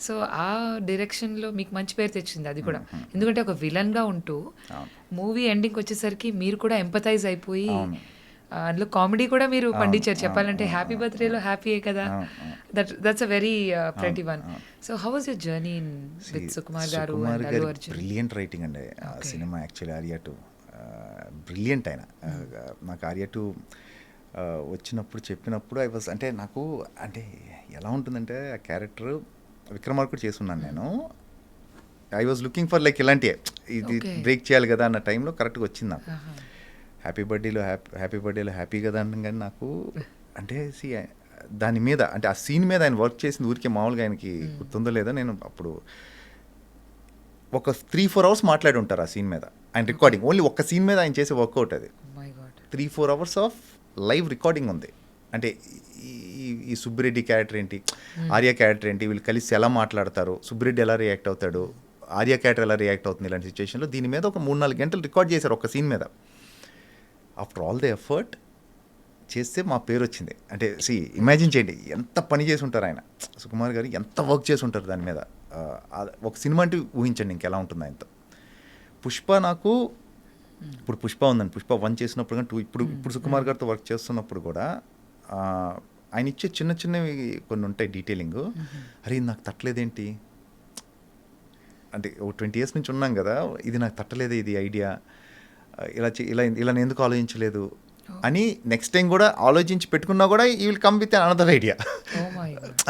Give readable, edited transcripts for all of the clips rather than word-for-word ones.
So ఆ డైరెక్షన్లో మీకు మంచి పేరు తెచ్చింది అది కూడా. ఎందుకంటే ఒక విలన్గా ఉంటూ మూవీ ఎండింగ్కి వచ్చేసరికి మీరు కూడా ఎంపథైజ్ అయిపోయి అందులో కామెడీ కూడా మీరు పండించారు చెప్పాలంటే. హ్యాపీ బర్త్డేలో హ్యాపీయే కదా, that's a very pretty one. So how was your journey with Sukumar garu and Allu Arjun? Brilliant writing అండి ఆ సినిమా. యాక్చువల్లీ ఆర్యా 2 బ్రిలియంట్ ఆయన. నాకు ఆర్యా 2 వచ్చినప్పుడు చెప్పినప్పుడు ఐ వాజ్ అంటే నాకు అంటే ఎలా ఉంటుందంటే ఆ క్యారెక్టర్ విక్రమార్కుడు చేస్తున్నాను నేను. I was looking for like ఇలాంటివే, ఇది బ్రేక్ చేయాలి కదా అన్న టైంలో కరెక్ట్గా వచ్చింది నాకు. హ్యాపీ బర్త్డేలో హ్యాపీ కదా అన్న కానీ నాకు అంటే దాని మీద అంటే ఆ సీన్ మీద ఆయన వర్క్ చేసింది ఊరికే మామూలుగా ఆయనకి గుర్తుందో లేదో. నేను అప్పుడు ఒక 3-4 hours మాట్లాడి ఉంటారు ఆ సీన్ మీద. ఆయన రికార్డింగ్ ఓన్లీ ఒక్క సీన్ మీద ఆయన చేసే వర్కౌట్ అది. 3-4 hours ఆఫ్ లైవ్ రికార్డింగ్ ఉంది. అంటే ఈ సుబ్బిరెడ్డి క్యారెక్టర్ ఏంటి, ఆర్య క్యారెక్టర్ ఏంటి, వీళ్ళు కలిసి ఎలా మాట్లాడతారు, సుబ్బిరెడ్డి ఎలా రియాక్ట్ అవుతాడు, ఆర్య క్యారెక్టర్ ఎలా రియాక్ట్ అవుతుంది ఇలాంటి సిచ్యువేషన్లో. దీని మీద ఒక 3-4 గంటలు రికార్డ్ చేశారు ఒక సీన్ మీద. ఆఫ్టర్ ఆల్ ద ఎఫర్ట్ చేస్తే మా పేరు వచ్చింది. అంటే ఇమాజిన్ చేయండి ఎంత పని చేసి ఉంటారు ఆయన, సుకుమార్ గారు ఎంత వర్క్ చేసి ఉంటారు దాని మీద. ఒక సినిమా అంటే ఊహించండి ఇంకెలా ఉంటుంది ఆయనతో. పుష్ప నాకు ఇప్పుడు పుష్ప ఉందండి, పుష్ప 1 చేసినప్పుడు కానీ 2 ఇప్పుడు సుకుమార్ గారితో వర్క్ చేస్తున్నప్పుడు కూడా ఆయన ఇచ్చే చిన్న చిన్నవి కొన్ని ఉంటాయి డీటెయిలింగ్. అరే నాకు తట్టలేదేంటి అంటే 20 years నుంచి ఉన్నాం కదా, ఇది నాకు తట్టలేదే ఇది ఐడియా, ఇలా నేను ఎందుకు ఆలోచించలేదు అని నెక్స్ట్ టైం కూడా ఆలోచించి పెట్టుకున్నా కూడా ఈ will come with another idea.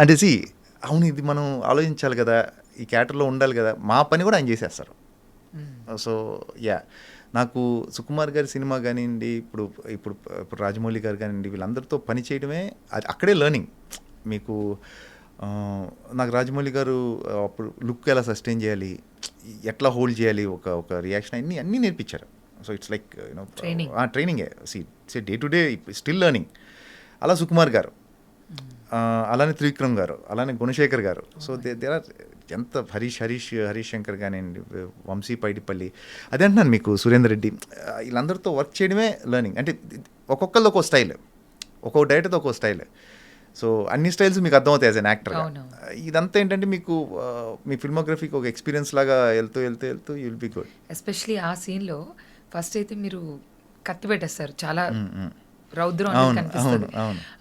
అంటే అవును ఇది మనం ఆలోచించాలి కదా, ఈ క్యారెక్టర్లో ఉండాలి కదా, మా పని కూడా ఆయన చేసేస్తారు. సో నాకు సుకుమార్ గారి సినిమా కానివ్వండి, ఇప్పుడు రాజమౌళి గారు కానివ్వండి, వీళ్ళందరితో పని చేయడమే అది అక్కడే లెర్నింగ్. మీకు నాకు రాజమౌళి గారు అప్పుడు లుక్ ఎలా సస్టైన్ చేయాలి, ఎట్లా హోల్డ్ చేయాలి ఒక రియాక్షన్ అన్నీ నేర్పించారు. సో ఇట్స్ లైక్ ట్రైనింగే. Day to day still learning. అలా సుకుమార్ గారు, అలానే త్రివిక్రమ్ గారు, అలానే గుణశేఖర్ గారు. సో దే ఆర్ ఎంత హరీష్ శంకర్ కానివ్వండి, వంశీ పైడిపల్లి, అదే అంటున్నాను మీకు, సురేందర్ రెడ్డి, వీళ్ళందరితో వర్క్ చేయడమే లెర్నింగ్. అంటే ఒక్కొక్కరిది ఒక్కో స్టైల్, ఒక్కొక్క డైరెక్టర్తో ఒక్కో స్టైల్. సో అన్ని స్టైల్స్ మీకు అర్థమవుతాయి యాజ్ అన్ యాక్టర్గా. ఇదంతా ఏంటంటే మీకు మీ ఫిల్మోగ్రఫీకి ఒక ఎక్స్పీరియన్స్ లాగా వెళ్తూ you will be good. Especially ఆ సీన్లో ఫస్ట్ అయితే మీరు కత్తి పెట్టేస్తారు, చాలా రౌద్రం కనిపిస్తుంది.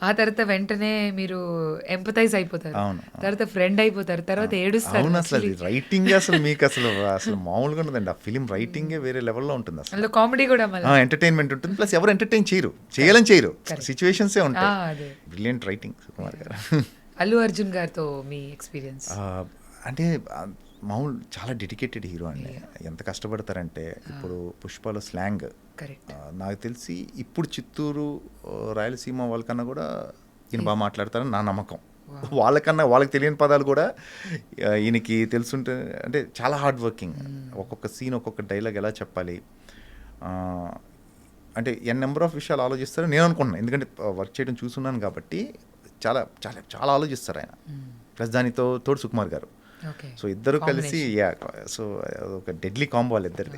ఆ తర్వాత వెంటనే మీరు ఎంపథైజ్ అయిపోతారు, తర్వాత ఫ్రెండ్ అయిపోతారు, తర్వాత ఏడుస్తారు. అసలు రైటింగ్ అసలు మీకు అసలు మామూలుగా ఉండదండి. ఆ ఫిలిం రైటింగే వేరే లెవెల్లో ఉంటుంది. అసలు కామెడీ కూడా ఎంటర్టైన్మెంట్ ఉంటుంది, ప్లస్ ఎవరు ఎంటర్టైన్ చేయాలని చేయరు, సిచ్యువేషన్సే ఉంటాయి. బ్రిలియంట్ రైటింగ్ సుకుమార్ గారు. అల్లు అర్జున్ గారితో మీ ఎక్స్పీరియన్స్? అంటే మామూలు చాలా డెడికేటెడ్ హీరో అండి. ఎంత కష్టపడతారంటే ఇప్పుడు పుష్పలో స్లాంగ్ నాకు తెలిసి ఇప్పుడు చిత్తూరు రాయలసీమ వాళ్ళకన్నా కూడా ఈయన బాగా మాట్లాడతారని నా నమ్మకం. వాళ్ళకి తెలియని పదాలు కూడా ఈయనకి తెలుసుంటే. అంటే చాలా హార్డ్ వర్కింగ్. ఒక్కొక్క సీన్ ఒక్కొక్క డైలాగ్ ఎలా చెప్పాలి అంటే నెంబర్ ఆఫ్ విషయాలు ఆలోచిస్తారని నేను అనుకుంటున్నాను. ఎందుకంటే వర్క్ చేయడం చూస్తున్నాను కాబట్టి చాలా చాలా చాలా ఆలోచిస్తారు ఆయన. ప్లస్ దానితో తోడు సుకుమార్ గారు. సో ఇద్దరు కలిసి సో ఒక డెడ్లీ కాంబో వాళ్ళిద్దరిది.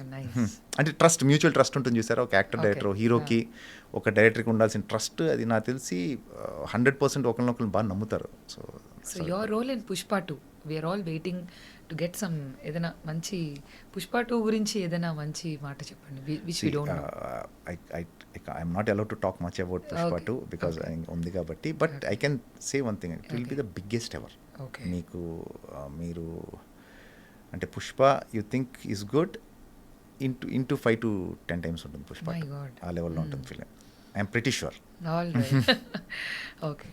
అంటే ట్రస్ట్, మ్యూచువల్ ట్రస్ట్ ఉంటుంది చూసారా, ఒక యాక్టర్ డైరెక్టర్, హీరోకి ఒక డైరెక్టర్కి ఉండాల్సిన ట్రస్ట్, అది నాకు తెలిసి 100% ఒకరినొకరిని బాగా నమ్ముతారు. So your role in Pushpa 2, we're all waiting to get some ఏదైనా మంచి పుష్ప 2 గురించి ఏదైనా మంచి మాట చెప్పండి. Which we don't know. I'm not allowed to talk much about Pushpa 2 because ఉంది కాబట్టి. But I can say one thing, it will be the biggest ever. మీకు మీరు అంటే Pushpa you think is good into 5 to 10 times ఉంటుంది పుష్ప. ఆ లెవెల్లో ఉంటుంది film, I'm pretty sure. Okay.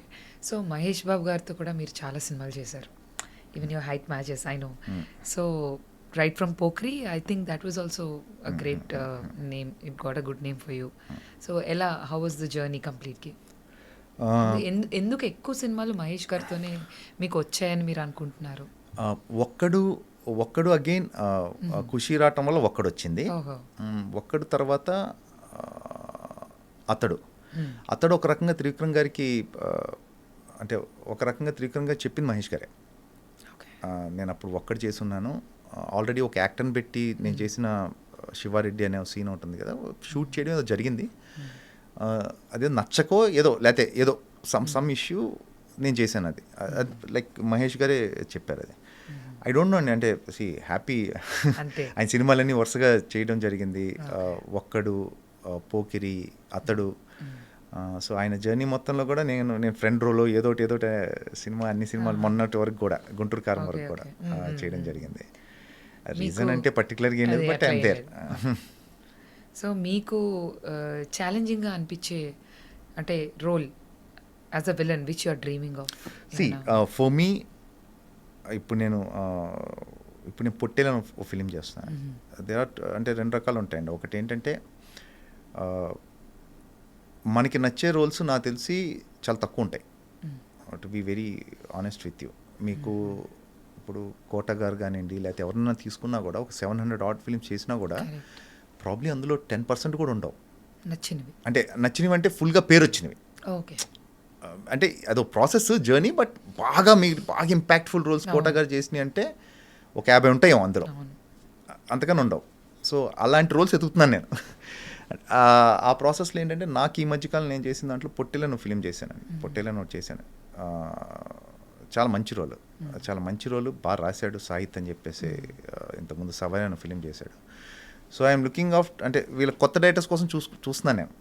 So Mahesh Babu గారితో కూడా మీరు చాలా సినిమాలు చేశారు, even your height matches I know. So right from Pokiri, I think that was also a great name, it got a good name for you. So how was the journey కంప్లీట్కి? ఎందుకు ఎక్కువ సినిమాలు మహేష్ గారితోనే మీకు వచ్చాయని మీరు అనుకుంటున్నారు? ఒక్కడు అగైన్ ఖుషి రావటం వల్ల ఒక్కడు వచ్చింది. ఒక్కడు తర్వాత అతడు ఒక రకంగా త్రివిక్రమ్ గారికి అంటే ఒక రకంగా త్రివిక్రమ్ గారు చెప్పింది మహేష్ గారే. నేను అప్పుడు ఒక్కడు చేస్తున్నాను, ఆల్రెడీ ఒక యాక్టర్ని పెట్టి నేను చేసిన శివారెడ్డి అనే సీన్ ఉంటుంది కదా, షూట్ చేయడం ఏదో జరిగింది. అదే నచ్చకో లేకపోతే ఏదో సమ్ ఇష్యూ నేను చేశాను. అది లైక్ మహేష్ గారే చెప్పారు అది. ఐ డోంట్ నో అండి, అంటే హ్యాపీ అంతే. ఆయన సినిమాలన్నీ వరుసగా చేయడం జరిగింది. ఒక్కడు, పోకిరి, అతడు. సో ఆయన జర్నీ మొత్తంలో కూడా నేను ఫ్రెండ్ రోలో ఏదోటి సినిమా, అన్ని సినిమాలు మొన్నటి వరకు కూడా గుంటూరు కారం వరకు కూడా చేయడం జరిగింది. రీజన్ అంటే పర్టికులర్గా ఏం లేదు, బట్ ఐమ్ దేర్. సో మీకు ఛాలెంజింగ్గా అనిపించే అంటే role as a villain which you are dreaming of? For me ఇప్పుడు నేను పొట్టేలను ఒక ఫిలిం చేస్తున్నాను. దేర్ ఆర్ అంటే 2 రకాలు ఉంటాయండి. ఒకటి ఏంటంటే మనకి నచ్చే రోల్స్ నాకు తెలిసి చాలా తక్కువ ఉంటాయి, to be very honest with you. మీకు ఇప్పుడు కోట గారు కానివ్వండి, లేకపోతే ఎవరన్నా తీసుకున్నా కూడా ఒక 700 ఆడ్ ఫిలిమ్స్ చేసినా కూడా ప్రాబ్లీ అందులో 10% కూడా ఉండవు నచ్చినవి. అంటే నచ్చినవి అంటే ఫుల్గా పేరు వచ్చినవి. ఓకే, అంటే అదో ప్రాసెస్ జర్నీ, బట్ బాగా ఇంపాక్ట్ఫుల్ రోల్స్ కోట గారు చేసినాయి అంటే ఒక 50 ఉంటాయేమో అందులో, అంతకన్నా ఉండవు. సో అలాంటి రోల్స్ ఎదుగుతున్నాను నేను. ఆ ప్రాసెస్లో ఏంటంటే నాకు ఈ మధ్యకాలం నేను చేసిన దాంట్లో పొట్టేలను ఫిలిం చేశానండి. పొట్టేలను చేశాను. చాలా మంచి రోలు, బాగా రాశాడు సాహిత్ అని చెప్పేసి. ఇంతకుముందు సవైన ఫిలిం చేశాడు. సో ఐఎమ్ లుకింగ్ ఆఫ్, అంటే వీళ్ళ కొత్త డైరెక్టర్స్ కోసం చూస్తున్నాను నేను.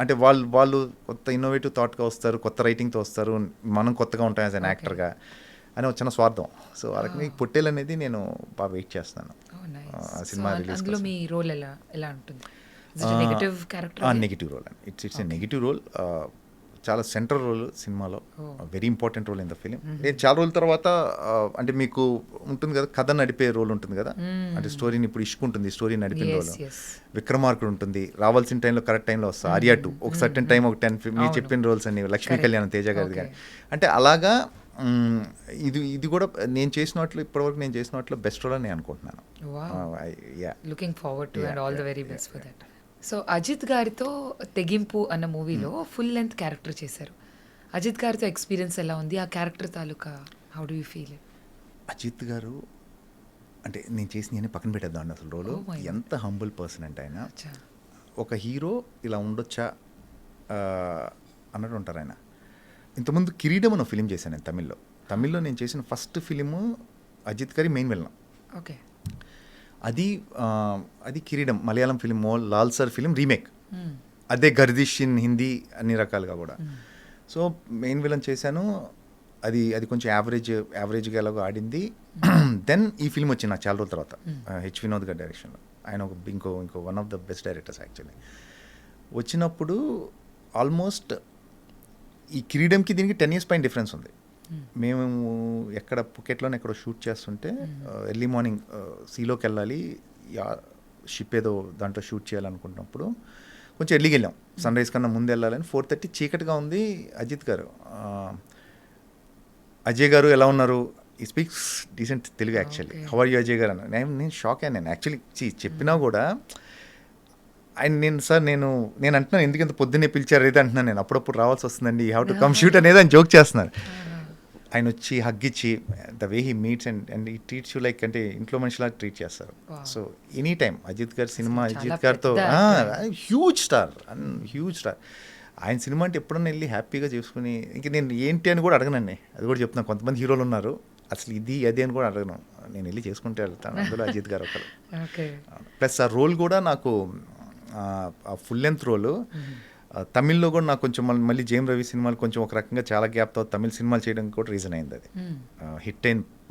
అంటే వాళ్ళు కొత్త ఇన్నోవేటివ్ థాట్గా వస్తారు, కొత్త రైటింగ్తో వస్తారు, మనం కొత్తగా ఉంటాం యాజ్ అన్ యాక్టర్గా అని వచ్చిన స్వార్థం. సో ఆ రకంగా పొట్టేలు అనేది నేను బాగా వెయిట్ చేస్తాను సినిమా రిలీజ్. అందులో మీ రోల్ ఎలా ఉంటుంది? Negative character? నెగిటివ్ రోల్ అండి. It's a negative role. చాలా సెంట్రల్ రోల్ సినిమాలో, very important role in the film. నేను చాలా రోజుల తర్వాత అంటే మీకు ఉంటుంది కదా, కథ నడిపే రోల్ ఉంటుంది కదా, అంటే స్టోరీని ఇప్పుడు ఇష్కుంటుంది, స్టోరీ నడిపే రోల్. విక్రమార్కుడు ఉంటుంది, రావాల్సిన టైంలో కరెక్ట్ టైంలో వస్తుంది. ఆర్యా 2 ఒక సర్టన్ టైం, ఒక 10 మీరు చెప్పిన రోల్స్ అన్ని, లక్ష్మీ కళ్యాణ్, తేజ గారిది కానీ. అంటే అలాగా ఇది కూడా నేను చేసిన వాటిలో ఇప్పటివరకు నేను చేసిన వాటిలో బెస్ట్ రోల్ అని నేను అనుకుంటున్నాను. Looking forward to and all the very best for that. So Ajith గారితో తెగింపు అన్న మూవీలో ఫుల్ లెంత్ క్యారెక్టర్ చేశారు. అజిత్ గారితో ఎక్స్పీరియన్స్ ఎలా ఉంది? ఆ క్యారెక్టర్ తాలూకా how do you feel? Ajith garu అంటే నేను చేసిన పక్కన పెట్టేద్దాం అసలు రోలు. ఎంత హంబుల్ పర్సన్ అంటే ఆయన, ఒక హీరో ఇలా ఉండొచ్చా అన్నట్టు ఉంటారు ఆయన. ఇంతకుముందు కిరీటం అన్న ఫిలిం చేశాను నేను తమిళ్లో నేను చేసిన ఫస్ట్ ఫిలిము అజిత్ గారి మెయిన్ విలన్. ఓకే, అది కిరీటం Malayalam film, Lal sir film remake. అదే గర్దిష్ ఇన్ హిందీ, అన్ని రకాలుగా కూడా. సో మెయిన్ విలన్ చేశాను. అది కొంచెం యావరేజ్గా ఎలాగో ఆడింది. దెన్ ఈ ఫిల్మ్ వచ్చింది నాకు చాలా రోజుల తర్వాత, హెచ్ వినోద్ గారి డైరెక్షన్లో. ఆయన ఇంకో one of the best directors actually. వచ్చినప్పుడు ఆల్మోస్ట్ ఈ కిరీడంకి దీనికి 10 years పైన డిఫరెన్స్ ఉంది. మేము ఎక్కడ పుకెట్లోనే ఎక్కడో షూట్ చేస్తుంటే ఎర్లీ మార్నింగ్ సీలోకి వెళ్ళాలి, షిప్ ఏదో దాంట్లో షూట్ చేయాలనుకుంటున్నప్పుడు కొంచెం ఎర్లీకి వెళ్ళాం, సన్ రైజ్ కన్నా ముందు వెళ్ళాలని. 4:30 చీకటిగా ఉంది. అజిత్ గారు, అజయ్ గారు ఎలా ఉన్నారు, ఈ speaks decent Telugu actually, how are you Ajay garu అన్న. నేను షాక్ అయ్యాను. నేను యాక్చువల్లీ చెప్పినా కూడా ఆయన నేను అంటున్నాను, ఎందుకు ఇంత పొద్దున్నే పిలిచారు అయితే అంటున్నాను నేను. అప్పుడప్పుడు రావాల్సి వస్తుందండి, you have to come shoot అనేది ఆయన జోక్ చేస్తున్నారు. ఆయన వచ్చి హగ్ ఇచ్చి the way he meets and he treats you like, అంటే ఇంట్లో మనిషిలా ట్రీట్ చేస్తారు. సో ఎనీ టైం అజిత్ గారి సినిమా, అజిత్ గారితో హ్యూజ్ స్టార్. ఆయన సినిమా అంటే ఎప్పుడన్నా వెళ్ళి హ్యాపీగా చేసుకుని, ఇంక నేను ఏంటి అని కూడా అడగనండి. అది కూడా చెప్తున్నాను, కొంతమంది హీరోలు ఉన్నారు అసలు ఇది అది అని కూడా అడగను, నేను వెళ్ళి చేసుకుంటే వెళ్తాను. అందులో అజిత్ గారు ఒకరు. ప్లస్ ఆ రోల్ కూడా నాకు ఆ ఫుల్ లెంత్ రోలు తమిళ్లో కూడా నాకు కొంచెం మళ్ళీ జేమ్ రవి సినిమాలు కొంచెం ఒక రకంగా చాలా గ్యాప్తో తమిళ సినిమాలు చేయడానికి కూడా రీజన్ అయింది. అది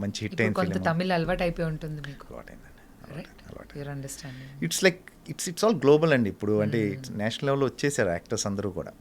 మంచి హిట్ అయింది. తమిళ అలవాటు అయిపోయి ఉంటుంది మీకు. It's like it's all global అండి ఇప్పుడు. అంటే నేషనల్ లెవెల్లో వచ్చేసారు యాక్టర్స్ అందరూ కూడా.